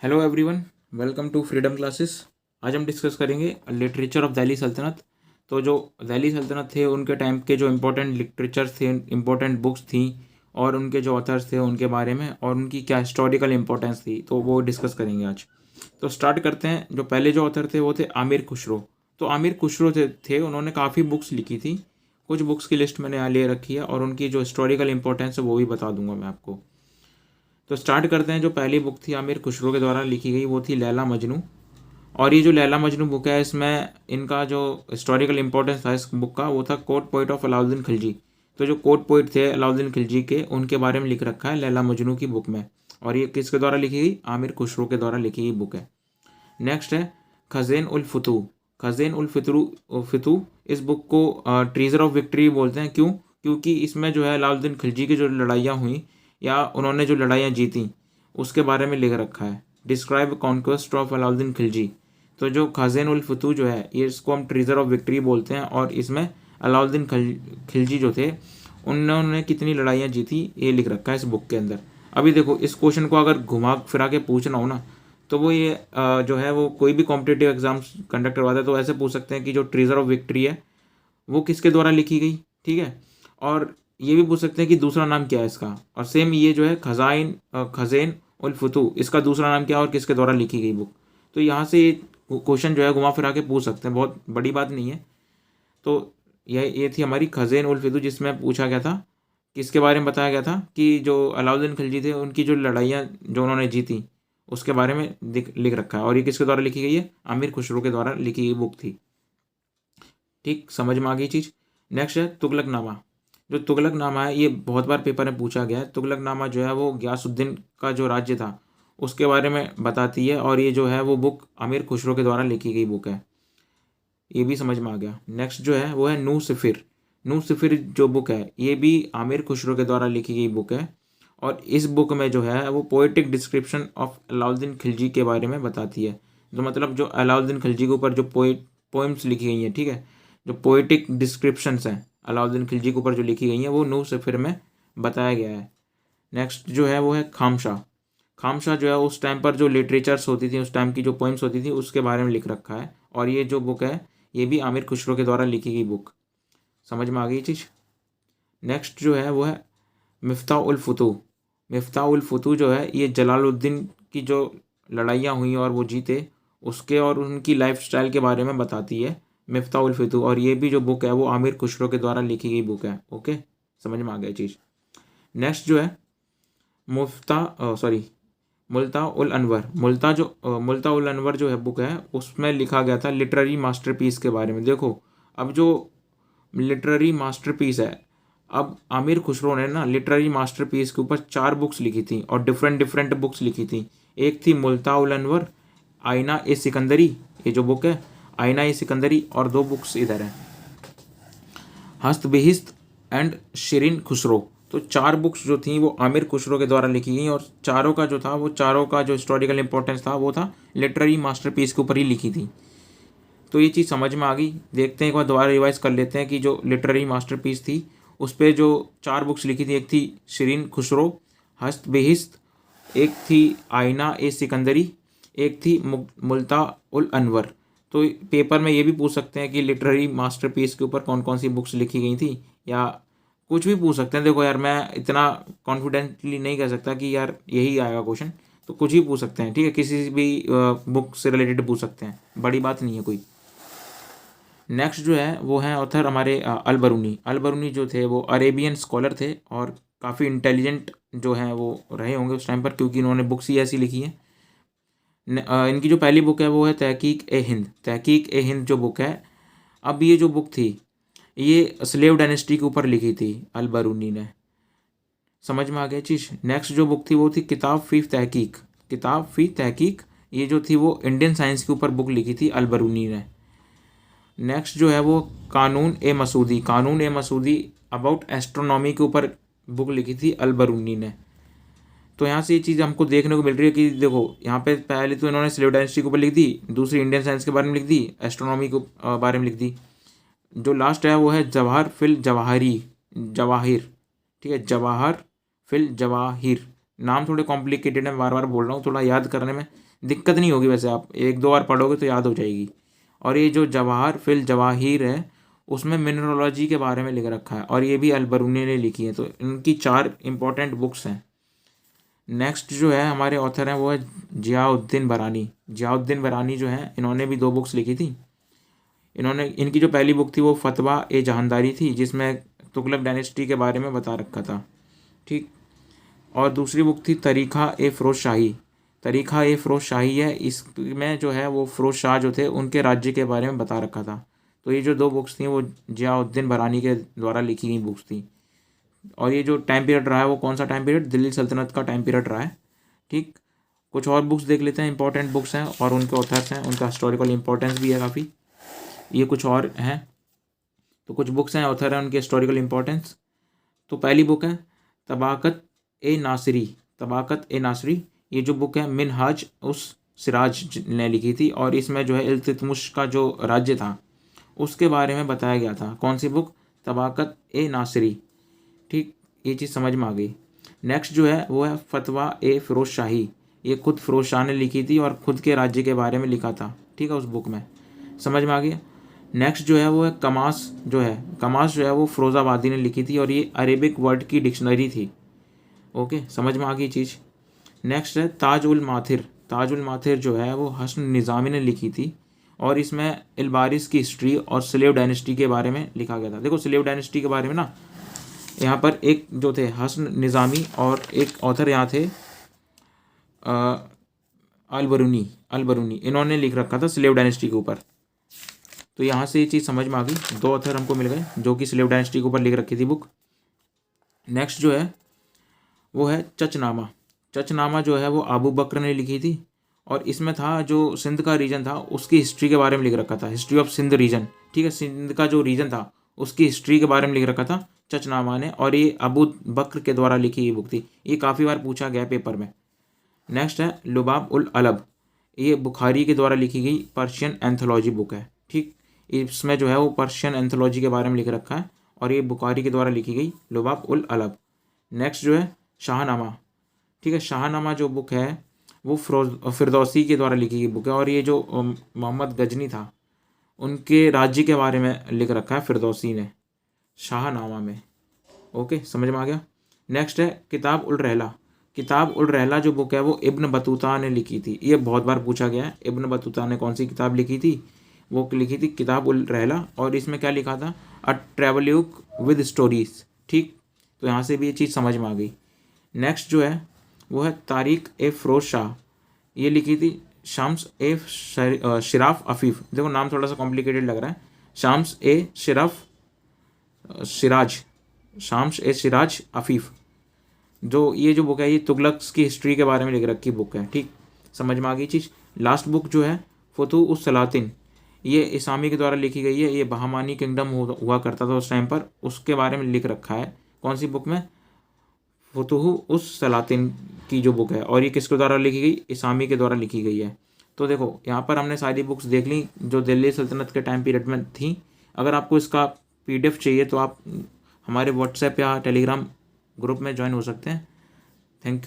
Hello everyone, welcome to freedom classes. आज हम discuss करेंगे लिटरेचर ऑफ दिल्ली सल्तनत। तो जो दिल्ली सल्तनत थे उनके टाइम के जो इम्पोर्टेंट लिटरेचर्स थे, इम्पोर्टेंट बुक्स थी और उनके जो ऑथर्स थे उनके बारे में और उनकी क्या हिस्टोरिकल इंपॉर्टेंस थी, तो वो डिस्कस करेंगे आज। तो स्टार्ट करते हैं। जो पहले जो ऑथर थे वो थे आमिर खुसरो। तो आमिर खुसरो थे उन्होंने काफ़ी बुक्स लिखी थी। कुछ बुक्स की लिस्ट मैंने यहाँ ले रखी है और उनकी जो हिस्टोरिकल इंपॉर्टेंस है वो भी बता दूंगा मैं आपको। तो स्टार्ट करते हैं। जो पहली बुक थी आमिर खुसरो के द्वारा लिखी गई वो थी लैला मजनू। और ये जो लैला मजनू बुक है इसमें इनका जो हिस्टोरिकल इंपॉर्टेंस था इस बुक का वो था court poet of Alauddin Khilji. तो जो कोर्ट पोइट थे अलाउद्दीन खिलजी के, उनके बारे में लिख रखा है लैला मजनू की बुक में। और ये किसके द्वारा लिखी गई? आमिर खुसरो के द्वारा लिखी गई बुक है। नेक्स्ट है खज़ेन उल फतू। खज़ेन उल फितू इस बुक को ट्रीजर ऑफ विक्ट्री बोलते हैं। क्यों? क्योंकि इसमें जो है अलाउद्दीन खिलजी की जो लड़ाइयाँ हुई या उन्होंने जो लड़ाइयाँ जीती उसके बारे में लिख रखा है। Describe conquest of Alauddin Khilji. तो जो खज़ेन उल फतू जो है ये इसको हम ट्रीजर ऑफ विक्ट्री बोलते हैं और इसमें अलाउद्दीन खिलजी जो थे उन्होंने कितनी लड़ाइयाँ जीती ये लिख रखा है इस बुक के अंदर। अभी देखो, इस क्वेश्चन को अगर घुमा फिरा के पूछना हो ना तो वो ये जो है वो कोई भी कॉम्पिटिटिव एग्जाम्स कंडक्ट करवाता है तो ऐसे पूछ सकते हैं कि जो ट्रीजर ऑफ विक्ट्री है वो किसके द्वारा लिखी गई। ठीक है। और ये भी पूछ सकते हैं कि दूसरा नाम क्या है इसका। और सेम ये जो है खज़ेन उल फतू, इसका दूसरा नाम क्या है और किसके द्वारा लिखी गई बुक। तो यहाँ से ये क्वेश्चन जो है घुमा फिरा के पूछ सकते हैं, बहुत बड़ी बात नहीं है। तो ये थी हमारी खज़ेन उल फतू जिसमें पूछा गया था, किसके बारे में बताया गया था कि जो अलाउद्दीन खिलजी थे उनकी जो लड़ाइयाँ जो उन्होंने जीती उसके बारे में लिख रखा है। और ये किसके द्वारा लिखी गई है? आमिर खुसरो के द्वारा लिखी गई बुक थी। ठीक, समझ में आ गई चीज़। नेक्स्ट है तुगलकनामा। जो तुगलकनामा है ये बहुत बार पेपर में पूछा गया है। तुगलकनामा जो है वो गयासुद्दीन का जो राज्य था उसके बारे में बताती है और ये जो है वो बुक आमिर खुसरो के द्वारा लिखी गई बुक है। ये भी समझ में आ गया। नेक्स्ट जो है वो है नू सिफिर। नू सिफिर जो बुक है ये भी आमिर खुसरो के द्वारा लिखी गई बुक है। और इस बुक में जो है वो poetic description of Alauddin Khilji के बारे में बताती है। जो मतलब जो अलाउद्दीन खिलजी के ऊपर जो पोएम्स लिखी गई हैं, ठीक है, जो पोएटिक डिस्क्रिप्शंस हैं अलाउद्दीन खिलजी के ऊपर जो लिखी गई हैं वो नू सिफिर में बताया गया है। नेक्स्ट जो है वो है खामशाह। खामशाह जो है उस टाइम पर जो लिटरेचर्स होती थी, उस टाइम की जो पोइम्स होती थी उसके बारे में लिख रखा है। और ये जो बुक है ये भी आमिर खुसरो के द्वारा लिखी गई बुक। समझ में आ गई चीज़। नेक्स्ट जो है वो है मिफ्ताह उल फतू। मिफ्ताह उल फतू जो है ये जलालुद्दीन की जो लड़ाइयाँ हुई और वो जीते उसके और उनकी लाइफ स्टाइल के बारे में बताती है मिफ्ताह उल फतू। और ये भी जो बुक है वो आमिर खुसरो के द्वारा लिखी गई बुक है। ओके, समझ में आ गया चीज़। नेक्स्ट जो है मुल्ता उल अनवर। मुल्ता उल अनवर जो है बुक है उसमें लिखा गया था लिटरेरी मास्टरपीस के बारे में। देखो, अब जो लिटरेरी मास्टरपीस है, अब आमिर खुसरो ने ना लिटरेरी मास्टरपीस के ऊपर 4 बुक्स लिखी थी और डिफरेंट डिफरेंट बुक्स लिखी थी। एक थी मुल्ता उल अनवर, आईना ए सिकंदरी, ये जो बुक है आईना ए सिकंदरी, और 2 बुक्स इधर है हस्त बेहिस्त एंड शिरीन खुसरो। तो 4 बुक्स जो थी वो आमिर खुसरो के द्वारा लिखी गई और चारों का जो था वो चारों का जो हिस्टोरिकल इंपॉर्टेंस था वो था लिटरेरी मास्टरपीस के ऊपर ही लिखी थी। तो ये चीज़ समझ में आ गई। देखते हैं एक बार दोबारा रिवाइज कर लेते हैं कि जो लिटरेरी मास्टरपीस थी उस पर जो 4 बुक्स लिखी थी, एक थी शिरीन खुसरो, हस्त बेहिस्त, एक थी आईना ए सिकंदरी, एक थी मुल्ता उल अनवर। तो पेपर में ये भी पूछ सकते हैं कि लिटरेरी मास्टरपीस के ऊपर कौन कौन सी बुक्स लिखी गई थी, या कुछ भी पूछ सकते हैं। देखो यार, मैं इतना कॉन्फिडेंटली नहीं कह सकता कि यार यही आएगा क्वेश्चन, तो कुछ ही पूछ सकते हैं। ठीक है, किसी भी बुक से रिलेटेड पूछ सकते हैं, बड़ी बात नहीं है कोई। नेक्स्ट जो है वो है ऑथर हमारे अल बरूनी। अल बरूनी जो थे वो अरेबियन स्कॉलर थे और काफ़ी इंटेलिजेंट जो हैं वो रहे होंगे उस टाइम पर, क्योंकि इन्होंने बुक्स ही ऐसी लिखी हैं। इनकी जो पहली बुक है वो है तहकीक ए हिंद। तहकीक ए हिंद जो बुक है, अब ये जो बुक थी ये स्लेव डायनेस्टी के ऊपर लिखी थी अल बरूनी ने। समझ में आ गया चीज़। नेक्स्ट जो बुक थी वो थी किताब फ़ी तहकीक। किताब फ़ी तहकीक ये जो थी वो इंडियन साइंस के ऊपर बुक लिखी थी अल बरूनी ने। नेक्स्ट जो है वो कानून ए मसूदी। कानून ए मसूदी अबाउट एस्ट्रोनॉमी के ऊपर बुक लिखी थी अल बरूनी ने। तो यहाँ से ये चीज़ हमको देखने को मिल रही है कि देखो यहाँ पे पहले तो इन्होंने स्लेव डायनेस्टी के ऊपर लिख दी, दूसरी इंडियन साइंस के बारे में लिख दी, एस्ट्रोनॉमी के बारे में लिख दी। जो लास्ट है वो है जवाहर फिल जवाहिर। ठीक है, जवाहर फिल जवाहिर। नाम थोड़े कॉम्प्लिकेटेड है, बार बार बोल रहा हूँ, थोड़ा याद करने में दिक्कत नहीं होगी, वैसे आप एक दो बार पढ़ोगे तो याद हो जाएगी। और ये जो जवाहर फिल जवाहिर है उसमें मिनरोलॉजी के बारे में लिख रखा है, और ये भी अलबरूनी ने लिखी है। तो इनकी 4 इंपॉर्टेंट बुक्स हैं। नेक्स्ट जो है हमारे ऑथर हैं वो है जियाउद्दीन बरानी। जियाउद्दीन बरानी जो है इन्होंने भी 2 बुक्स लिखी थी। इनकी जो पहली बुक थी वो फतवा ए जहानदारी थी, जिसमें तुगलक डायनेस्टी के बारे में बता रखा था, ठीक। और दूसरी बुक थी तरीक़ा ए फ़िरोज़ शाही। तरीक़ा ए फ़िरोज़ शाही है, इसमें जो है वो फ़िरोज़ शाह जो थे उनके राज्य के बारे में बता रखा था। तो ये जो 2 बुक्स थी वो जियाउद्दीन बरानी के द्वारा लिखी गई बुक्स थी। और ये जो टाइम पीरियड रहा है वो कौन सा टाइम पीरियड, दिल्ली सल्तनत का टाइम पीरियड रहा है, ठीक। कुछ और बुक्स देख लेते हैं, इंपॉर्टेंट बुक्स हैं और उनके ऑथर्स हैं, उनका हिस्टोरिकल इंपॉर्टेंस भी है काफ़ी। ये कुछ और हैं, तो कुछ बुक्स हैं, ऑथर हैं, उनके हिस्टोरिकल इंपॉर्टेंस। तो पहली बुक है तबाकत ए नासिरी। तबाकत ए नासिरी ये जो बुक है मिनहाज उस सिराज ने लिखी थी, और इसमें जो है इल्तुतमिश का जो राज्य था उसके बारे में बताया गया था। कौन सी बुक, तबाकत ए नासिरी, ठीक। ये चीज़ समझ में आ गई। नेक्स्ट जो है वो है फतवा ए फ़िरोज़ शाही। ये खुद फ़िरोज़ शाह ने लिखी थी और खुद के राज्य के बारे में लिखा था, ठीक है, उस बुक में, समझ में आ गया। नेक्स्ट जो है वो है कमास। जो है कमास जो है वो फ़िरोज़ाबादी ने लिखी थी, और ये अरेबिक वर्ड की डिक्शनरी थी। ओके, समझ में आ गई चीज़। नेक्स्ट है ताज उल माथिर। ताज उल माथिर जो है वो हसन निज़ामी ने लिखी थी, और इसमें इल्बारिस की हिस्ट्री और स्लेव डायनेस्टी के बारे में लिखा गया था। देखो स्लेव डायनेस्टी के बारे में ना, यहाँ पर एक जो थे हसन निज़ामी और एक ऑथर यहाँ थे अलबरूनी, इन्होंने लिख रखा था स्लेव डायनेस्टी के ऊपर। तो यहाँ से ये चीज़ समझ में आ गई, 2 ऑथर हमको मिल गए जो कि स्लेव डायनेस्टी के ऊपर लिख रखी थी बुक। नेक्स्ट जो है वो है चचनामा। चचनामा जो है वो अबू बकर ने लिखी थी, और इसमें था जो सिंध का रीजन था उसकी हिस्ट्री के बारे में लिख रखा था, हिस्ट्री ऑफ सिंध रीजन, ठीक है। सिंध का जो रीजन था उसकी हिस्ट्री के बारे में लिख रखा था चचनामा ने, और ये अबू बकर के द्वारा लिखी ये बुक थी। ये काफ़ी बार पूछा गया पेपर में। नेक्स्ट है लुबाब उल अलब। ये बुखारी के द्वारा लिखी गई पर्शियन एंथोलॉजी बुक है, ठीक। इसमें जो है वो पर्शियन एंथोलॉजी के बारे में लिख रखा है, और ये बुखारी के द्वारा लिखी गई लुबाब उल अलब। नेक्स्ट जो है शाहनामा, ठीक है। शाहनामा जो बुक है वो फिरदौसी के द्वारा लिखी गई बुक है, और ये जो मोहम्मद गजनी था उनके राज्य के बारे में लिख रखा है फिरदौसी ने शाहनामा में। ओके, समझ में आ गया। नेक्स्ट है किताब उल रहला। किताब उल रहला जो बुक है वो इब्न बतूता ने लिखी थी। ये बहुत बार पूछा गया है, इब्न बतूता ने कौन सी किताब लिखी थी, वो लिखी थी किताब उल रहला, और इसमें क्या लिखा था, अ ट्रेवल्यूक विद स्टोरीज, ठीक। तो यहाँ से भी ये चीज़ समझ में आ गई। नेक्स्ट जो है वो है तारिक ए फ़िरोज़ शाह। ये लिखी थी शम्स ए शिराफ अफीफ़। देखो नाम थोड़ा सा कॉम्प्लिकेटेड लग रहा है, शम्स ए सिराज, शम्स ए सिराज अफीफ़। जो ये जो बुक है ये तुगलक की हिस्ट्री के बारे में लिख रखी बुक है, ठीक। समझ में आ गई चीज़। लास्ट बुक जो है फतूह उस सलातिन, ये इसामी के द्वारा लिखी गई है। ये बहामानी किंगडम हुआ करता था उस टाइम पर, उसके बारे में लिख रखा है। कौन सी बुक में, फतूह उस सलातिन की जो बुक है, और ये किसके द्वारा लिखी गई, इसामी के द्वारा लिखी गई है। तो देखो यहाँ पर हमने सारी बुक्स देख ली जो दिल्ली सल्तनत के टाइम पीरियड में थी। अगर आपको इसका PDF चाहिए तो आप हमारे व्हाट्सएप या टेलीग्राम ग्रुप में ज्वाइन हो सकते हैं। Thank you.